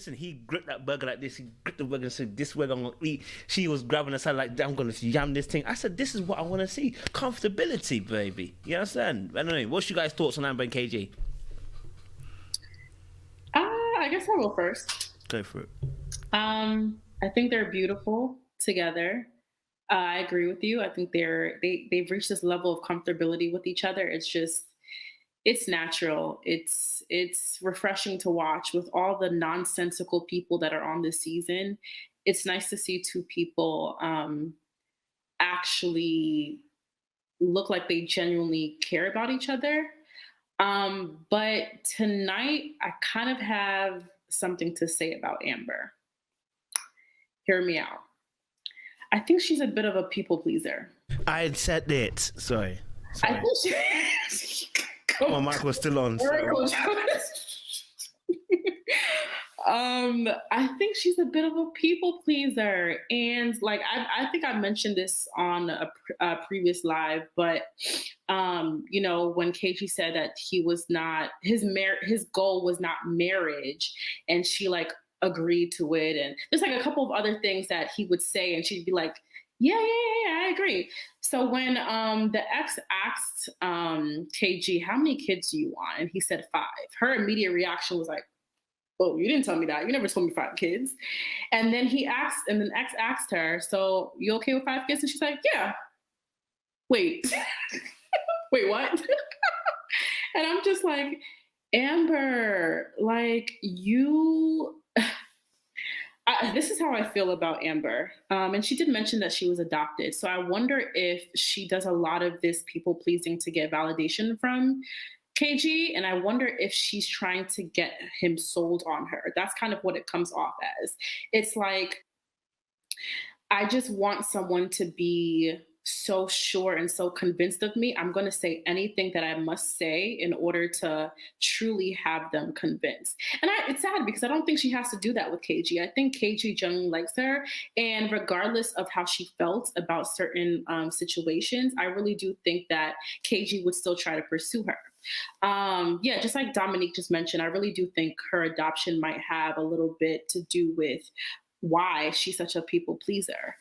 Listen, he gripped that burger like this. He gripped the burger and said, "This burger I'm gonna eat." She was grabbing the side like, "I'm gonna yam this thing." I said, "This is what I want to see. Comfortability, baby." You understand? I don't know. What's your guys' thoughts on Amber and KG? I guess I'll go first. Go for it. I think they're beautiful together. I agree with you. I think they've reached this level of comfortability with each other. It's natural. It's refreshing to watch with all the nonsensical people that are on this season. It's nice to see two people actually look like they genuinely care about each other. But tonight, I kind of have something to say about Amber. Hear me out. I think she's a bit of a people pleaser. I had said it. Sorry. I think she. My mic was still on. So. I think she's a bit of a people pleaser, and like I think I mentioned this on a previous live, but you know, when KG said that he was not his goal was not marriage, and she like agreed to it, and there's like a couple of other things that he would say, and she'd be like, yeah, I agree. So when the ex asked KG, how many kids do you want? And he said 5. Her immediate reaction was like, oh, you didn't tell me that. You never told me 5 kids. And then ex asked her, so you okay with 5 kids? And she's like, yeah. Wait, wait, what? And I'm just like, Amber, like this is how I feel about Amber. And she did mention that she was adopted. So I wonder if she does a lot of this people pleasing to get validation from KG. And I wonder if she's trying to get him sold on her. That's kind of what it comes off as. It's like, I just want someone to be so sure and so convinced of me. I'm going to say anything that I must say in order to truly have them convinced. And it's sad because I don't think she has to do that with KG. I think KG genuinely likes her. And regardless of how she felt about certain situations, I really do think that KG would still try to pursue her. Yeah, just like Dominique just mentioned, I really do think her adoption might have a little bit to do with why she's such a people pleaser.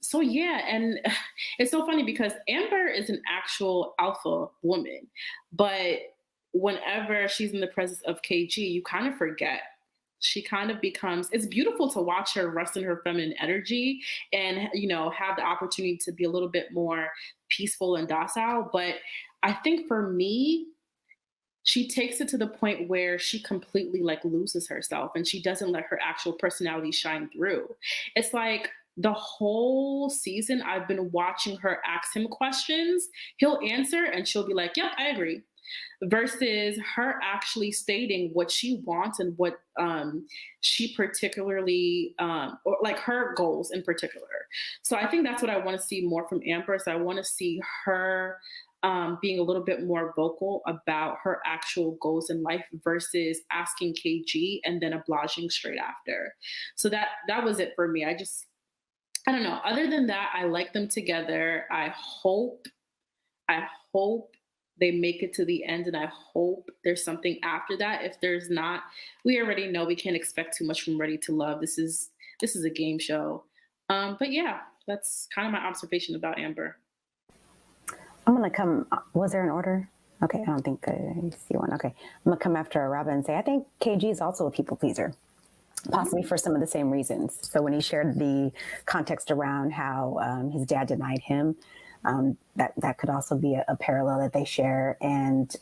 So yeah, and it's so funny because Amber is an actual alpha woman, but whenever she's in the presence of KG, you kind of forget. She kind of becomes, it's beautiful to watch her rest in her feminine energy and, you know, have the opportunity to be a little bit more peaceful and docile. But I think for me, she takes it to the point where she completely like loses herself and she doesn't let her actual personality shine through. It's like the whole season I've been watching her ask him questions. He'll answer and she'll be like, yep, I agree. Versus her actually stating what she wants and what she particularly, or like her goals in particular. So I think that's what I want to see more from Amber. So I want to see her being a little bit more vocal about her actual goals in life versus asking KG and then obliging straight after. So that was it for me. I don't know. Other than that, I like them together. I hope they make it to the end, and I hope there's something after that. If there's not, we already know we can't expect too much from Ready to Love. This is a game show. But yeah, that's kind of my observation about Amber. I'm going to come. Was there an order? Okay, I don't think I see one. Okay, I'm going to come after Robin and say, I think KG is also a people pleaser, possibly for some of the same reasons. So when he shared the context around how his dad denied him, that could also be a parallel that they share. And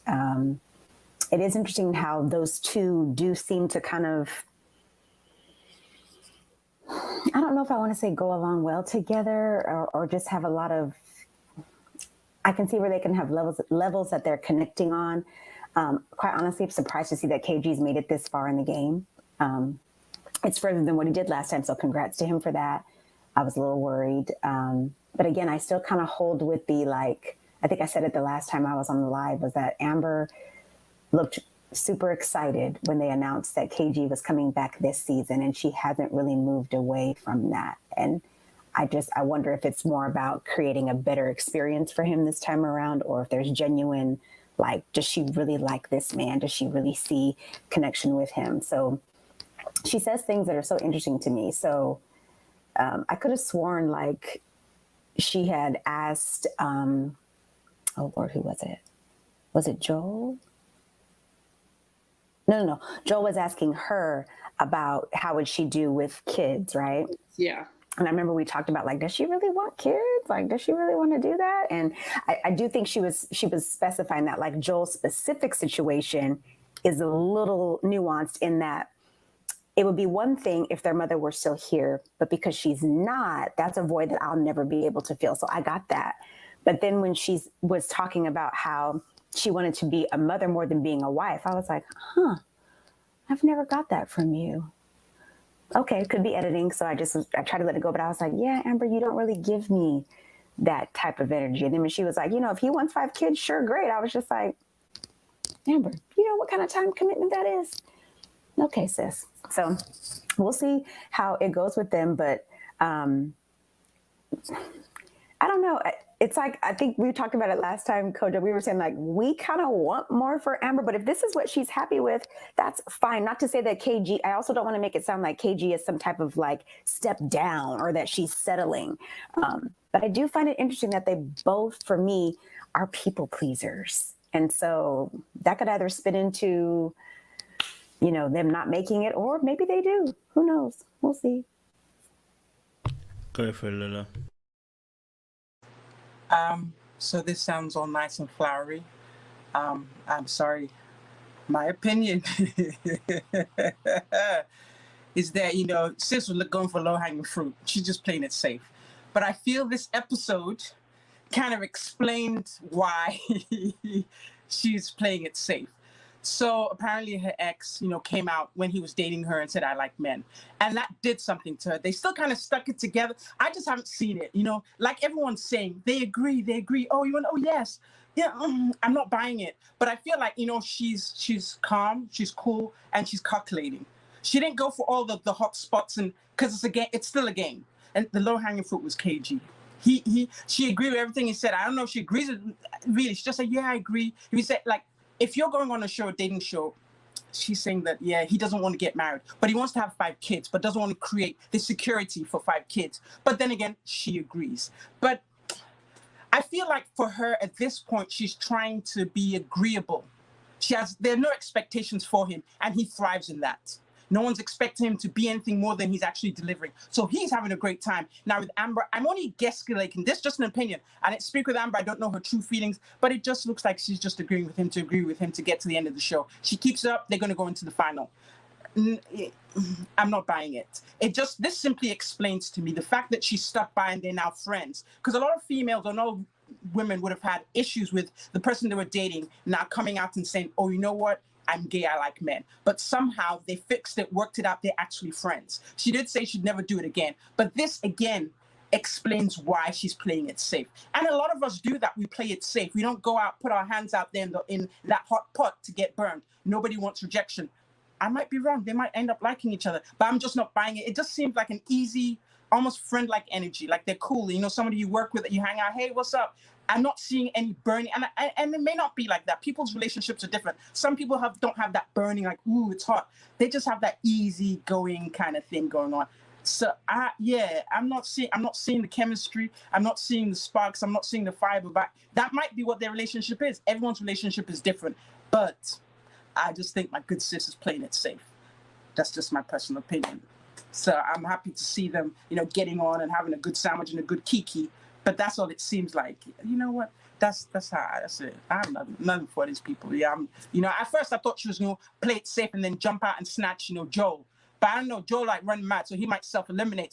it is interesting how those two do seem to kind of, I don't know if I want to say go along well together or just have a lot of, I can see where they can have levels that they're connecting on. Quite honestly, I'm surprised to see that KG's made it this far in the game. It's further than what he did last time, so congrats to him for that. I was a little worried. But again, I still kind of hold with the, like, I think I said it the last time I was on the live, was that Amber looked super excited when they announced that KG was coming back this season, and she hasn't really moved away from that. And I wonder if it's more about creating a better experience for him this time around, or if there's genuine, like, does she really like this man? Does she really see connection with him? So she says things that are so interesting to me. So I could have sworn like she had asked, oh Lord, who was it? Was it Joel? No. Joel was asking her about how would she do with kids, right? Yeah. And I remember we talked about like, does she really want kids? Like, does she really want to do that? And I do think she was specifying that like Joel's specific situation is a little nuanced in that it would be one thing if their mother were still here, but because she's not, that's a void that I'll never be able to fill. So I got that. But then when she was talking about how she wanted to be a mother more than being a wife, I was like, I've never got that from you. Okay, it could be editing. So I tried to let it go, but I was like, yeah, Amber, you don't really give me that type of energy. And then when she was like, if he wants 5 kids, sure, great. I was just like, Amber, you know what kind of time commitment that is? Okay, sis. So we'll see how it goes with them. But I don't know. It's like, I think we talked about it last time, Kojo. We were saying like, we kind of want more for Amber, but if this is what she's happy with, that's fine. Not to say that KG, I also don't want to make it sound like KG is some type of like step down or that she's settling. But I do find it interesting that they both, for me, are people pleasers. And so that could either spin into, them not making it, or maybe they do. Who knows? We'll see. Go for it, Lila. So this sounds all nice and flowery. I'm sorry. My opinion is that, sis was going for low-hanging fruit. She's just playing it safe. But I feel this episode kind of explained why she's playing it safe. So apparently her ex, came out when he was dating her and said, I like men. And that did something to her. They still kind of stuck it together. I just haven't seen it, like everyone's saying, they agree. Oh, yes. Yeah, I'm not buying it. But I feel like, she's calm, she's cool, and she's calculating. She didn't go for all the hot spots, and because it's still a game. And the low-hanging fruit was KG. She agreed with everything he said. I don't know if she agrees with really. She just said, yeah, I agree. If he said, like, if you're going on a dating show, she's saying that, yeah, he doesn't want to get married, but he wants to have 5 kids, but doesn't want to create the security for 5 kids. But then again, she agrees. But I feel like for her at this point, she's trying to be agreeable. There are no expectations for him, and he thrives in that. No one's expecting him to be anything more than he's actually delivering. So he's having a great time. Now with Amber, I'm only guesstimating. This is just an opinion. I didn't speak with Amber. I don't know her true feelings, but it just looks like she's just agreeing with him to agree with him to get to the end of the show. She keeps it up. They're going to go into the final. I'm not buying it. This simply explains to me the fact that she stuck by and they're now friends. Because a lot of females or no women would have had issues with the person they were dating now coming out and saying, oh, you know what? I'm gay, I like men. But somehow they fixed it, worked it out, they're actually friends. She did say she'd never do it again. But this, again, explains why she's playing it safe. And a lot of us do that. We play it safe. We don't go out, put our hands out there in that hot pot to get burned. Nobody wants rejection. I might be wrong. They might end up liking each other. But I'm just not buying it. It just seems like an easy, almost friend-like energy. Like they're cool. Somebody you work with, you hang out, hey, what's up? I'm not seeing any burning, and it may not be like that. People's relationships are different. Some people don't have that burning, like, ooh, it's hot. They just have that easy-going kind of thing going on. So I'm not seeing the chemistry. I'm not seeing the sparks. I'm not seeing the fiber. But that might be what their relationship is. Everyone's relationship is different. But I just think my good sis is playing it safe. That's just my personal opinion. So I'm happy to see them, getting on and having a good sandwich and a good kiki. But that's all it seems like. You know what? That's it. I have nothing for these people. Yeah, at first I thought she was going to play it safe and then jump out and snatch, Joel. But I don't know, Joel like running mad, so he might self-eliminate.